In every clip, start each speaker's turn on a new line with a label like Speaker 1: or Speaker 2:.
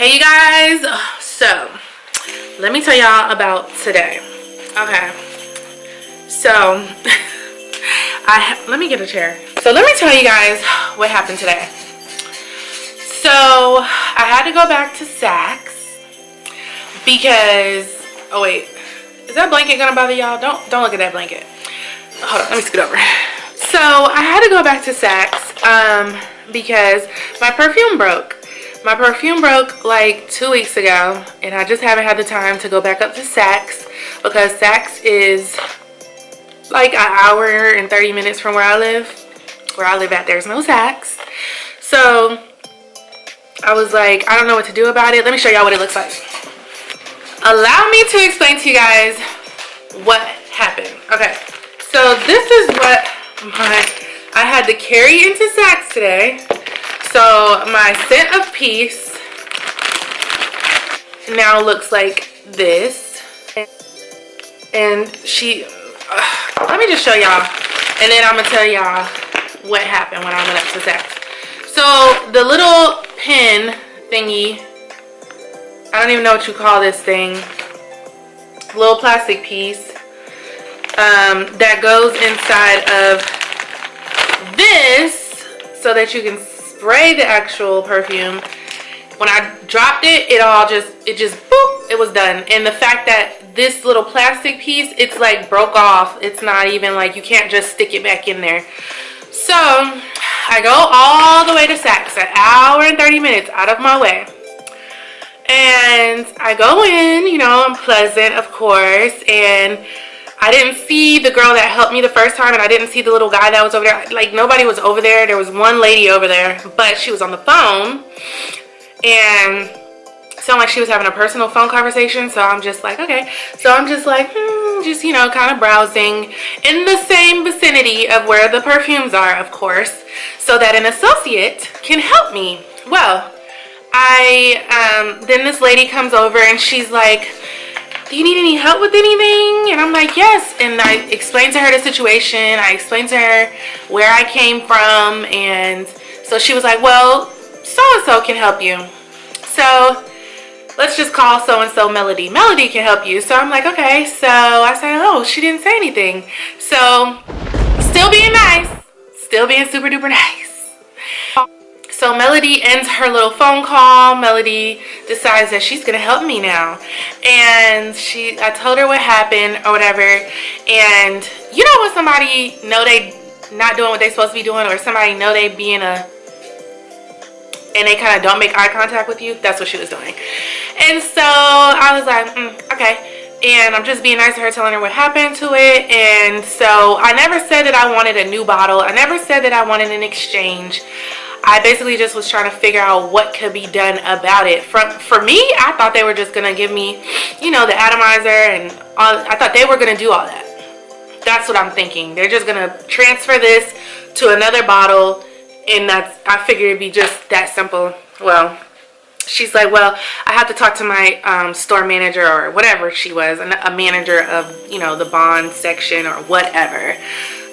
Speaker 1: Hey you guys, so let me tell y'all about today. Okay, so let me get a chair. So let me tell you guys what happened today. So I had to go back to Saks because, oh wait, is that blanket gonna bother y'all? Don't look at that blanket. Hold on, let me scoot over. So I had to go back to Saks because my perfume broke. My perfume broke like 2 weeks ago, and I just haven't had the time to go back up to Saks because Saks is like an hour and 30 minutes from where I live. Where I live at, there's no Saks. So I was like, I don't know what to do about it. Let me show y'all what it looks like. Allow me to explain to you guys what happened. Okay, so this is what I had to carry into Saks today. So my scent of peace now looks like this, and let me just show y'all, and then I'm gonna tell y'all what happened when I went up to Saks. So the little pin thingy, I don't even know what you call this thing, little plastic piece that goes inside of this so that you can spray the actual perfume. When I dropped it, it just boop, it was done. And the fact that this little plastic piece, it's like broke off. It's not even like, you can't just stick it back in there. So I go all the way to Saks, an hour and 30 minutes out of my way. And I go in, you know, I'm pleasant, of course, and I didn't see the girl that helped me the first time, and I didn't see the little guy that was over there. Like, nobody was over there. There was one lady over there, but she was on the phone, and it sounded like she was having a personal phone conversation. So I'm just like, okay. So I'm just like, just, you know, kind of browsing in the same vicinity of where the perfumes are, of course, so that an associate can help me. Well, then this lady comes over and she's like, do you need any help with anything? And I'm like, yes. And I explained to her the situation. I explained to her where I came from. And so she was like, well, so-and-so can help you. So let's just call so-and-so Melody. Melody can help you. So I'm like, okay. So I said, oh, she didn't say anything. So still being nice. Still being super duper nice. So Melody ends her little phone call. Melody decides that she's gonna help me now, and I told her what happened or whatever. And you know when somebody know they not doing what they supposed to be doing, or somebody know they being and they kind of don't make eye contact with you? That's what she was doing. And so I was like, okay. And I'm just being nice to her, telling her what happened to it. And so I never said that I wanted a new bottle. I never said that I wanted an exchange. I basically just was trying to figure out what could be done about it. For me, I thought they were just going to give me, you know, the atomizer and all. I thought they were going to do all that. That's what I'm thinking. They're just going to transfer this to another bottle, and I figured it'd be just that simple. Well, she's like, well, I have to talk to my store manager, or whatever she was, a manager of, you know, the bond section or whatever.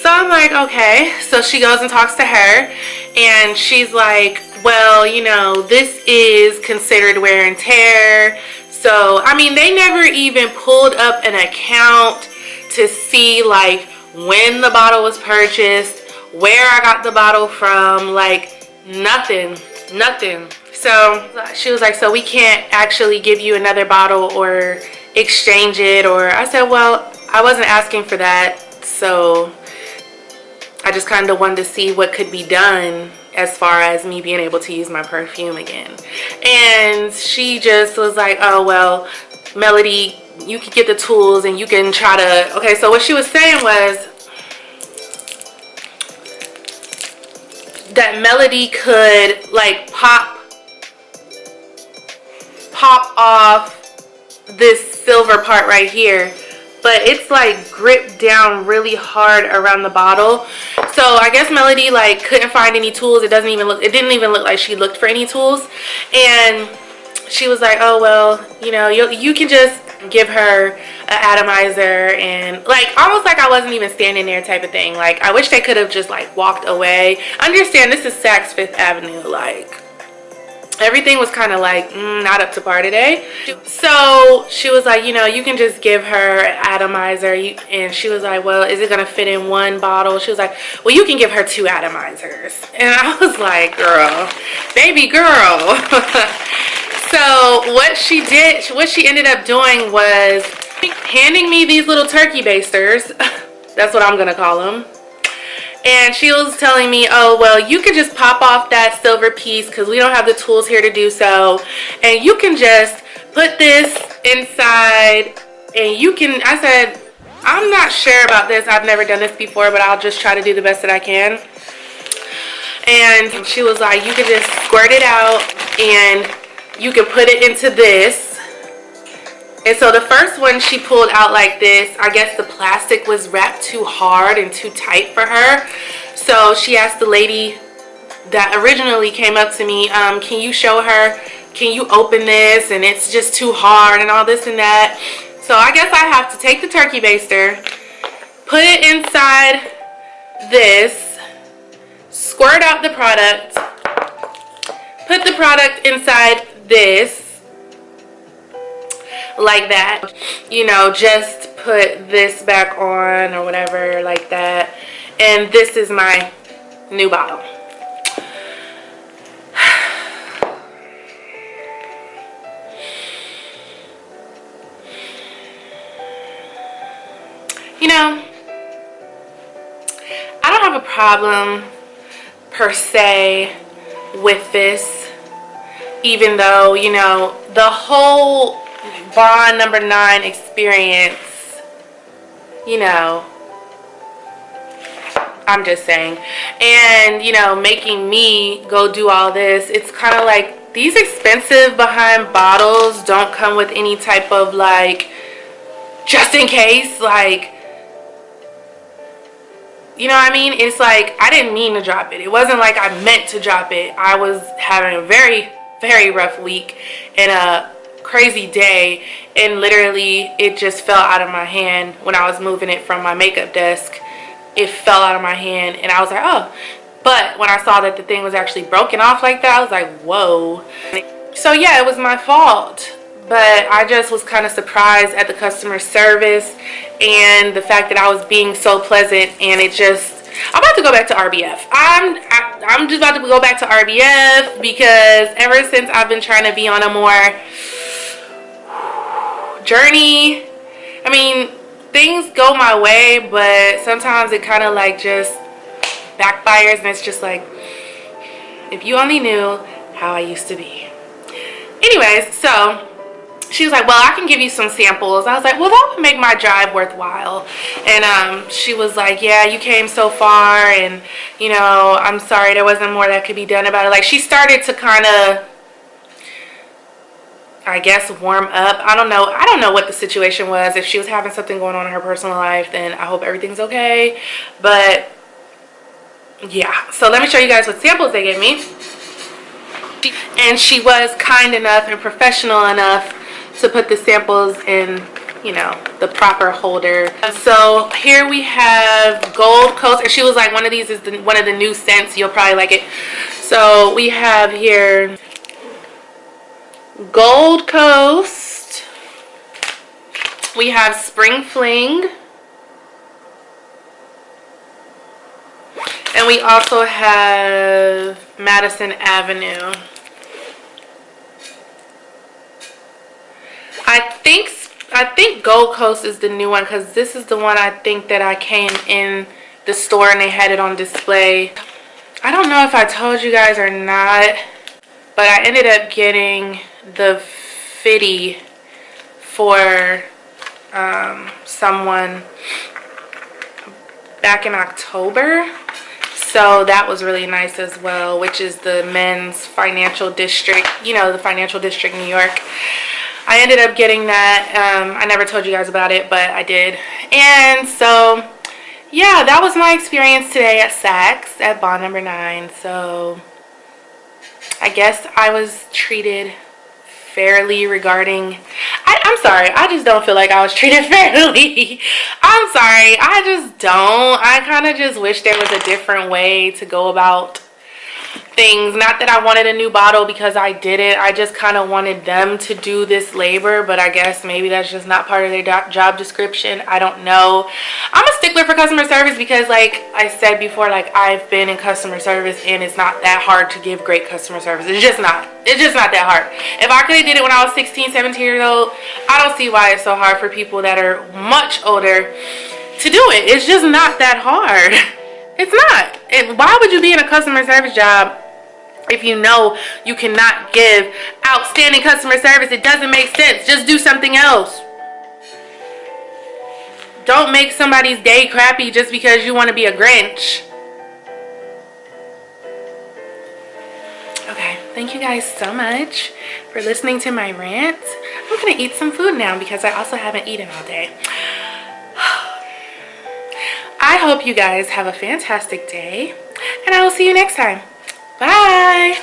Speaker 1: So I'm like, okay. So she goes and talks to her, and she's like, well, you know, this is considered wear and tear. So, I mean, they never even pulled up an account to see, like, when the bottle was purchased, where I got the bottle from, like, nothing. So she was like, so we can't actually give you another bottle or exchange it. Or I said, well, I wasn't asking for that, so I just kind of wanted to see what could be done as far as me being able to use my perfume again. And she just was like, oh, well, Melody, you can get the tools and you can try to, okay. So what she was saying was that Melody could like pop off this silver part right here, but it's like gripped down really hard around the bottle. So I guess Melody like couldn't find any tools. It didn't even look like she looked for any tools. And she was like, oh, well, you know, you can just give her an atomizer, and like almost like I wasn't even standing there type of thing. Like, I wish they could have just like walked away. Understand, this is Saks Fifth Avenue. Like, everything was kind of like not up to par today. So she was like, you know, you can just give her an atomizer. And she was like, well, is it gonna fit in one bottle? She was like, well, you can give her 2 atomizers. And I was like, girl, baby girl. So what she ended up doing was handing me these little turkey basters. That's what I'm gonna call them. And she was telling me, oh, well, you can just pop off that silver piece because we don't have the tools here to do so. And you can just put this inside and you can, I said, I'm not sure about this. I've never done this before, but I'll just try to do the best that I can. And she was like, you can just squirt it out and you can put it into this. And so the first one she pulled out like this, I guess the plastic was wrapped too hard and too tight for her. So she asked the lady that originally came up to me, can you show her, can you open this? And it's just too hard and all this and that. So I guess I have to take the turkey baster, put it inside this, squirt out the product, put the product inside this, like that, you know, just put this back on or whatever like that. And this is my new bottle. You know, I don't have a problem per se with this, even though, you know, the whole Bond number 9 experience, you know, I'm just saying, and you know, making me go do all this, it's kind of like these expensive behind bottles don't come with any type of like just in case, like, you know what I mean? It's like I didn't mean to drop it. It wasn't like I meant to drop it. I was having a very, very rough week and a crazy day, and literally it just fell out of my hand when I was moving it from my makeup desk. It fell out of my hand and I was like, oh. But when I saw that the thing was actually broken off like that, I was like, whoa. So yeah, it was my fault, but I just was kind of surprised at the customer service and the fact that I was being so pleasant. And it just, I'm about to go back to RBF. I'm just about to go back to RBF because ever since I've been trying to be on a more journey, I mean, things go my way, but sometimes it kind of like just backfires, and it's just like, if you only knew how I used to be. Anyways, so she was like, well, I can give you some samples. I was like, well, that would make my drive worthwhile. And she was like, yeah, you came so far, and you know, I'm sorry there wasn't more that could be done about it. Like, she started to kind of, I guess, warm up. I don't know what the situation was. If she was having something going on in her personal life, then I hope everything's okay. But yeah, so let me show you guys what samples they gave me. And she was kind enough and professional enough to put the samples in, you know, the proper holder. So here we have Gold Coast, and she was like, one of these is one of the new scents, you'll probably like it. So we have here Gold Coast, we have Spring Fling, and we also have Madison Avenue. I think Gold Coast is the new one, because this is the one I think that I came in the store and they had it on display. I don't know if I told you guys or not, but I ended up getting the fitty for someone back in October. So that was really nice as well, which is the men's financial district, you know, the financial district, New York. I ended up getting that. I never told you guys about it, but I did. And so, yeah, that was my experience today at Saks at Bond number 9. So, I guess I was treated fairly regarding... I'm sorry. I just don't feel like I was treated fairly. I'm sorry. I just don't. I kind of just wish there was a different way to go about things. Not that I wanted a new bottle, because I didn't. I just kind of wanted them to do this labor, but I guess maybe that's just not part of their job description. I don't know. I'm a stickler for customer service because, like I said before, like I've been in customer service and it's not that hard to give great customer service. It's just not that hard. If I could have did it when I was 16, 17 years old, I don't see why it's so hard for people that are much older to do it. It's just not that hard. It's not. Why would you be in a customer service job if you know you cannot give outstanding customer service? It doesn't make sense. Just do something else. Don't make somebody's day crappy just because you want to be a Grinch. Okay, thank you guys so much for listening to my rant. I'm gonna eat some food now because I also haven't eaten all day. I hope you guys have a fantastic day, and I will see you next time. Bye.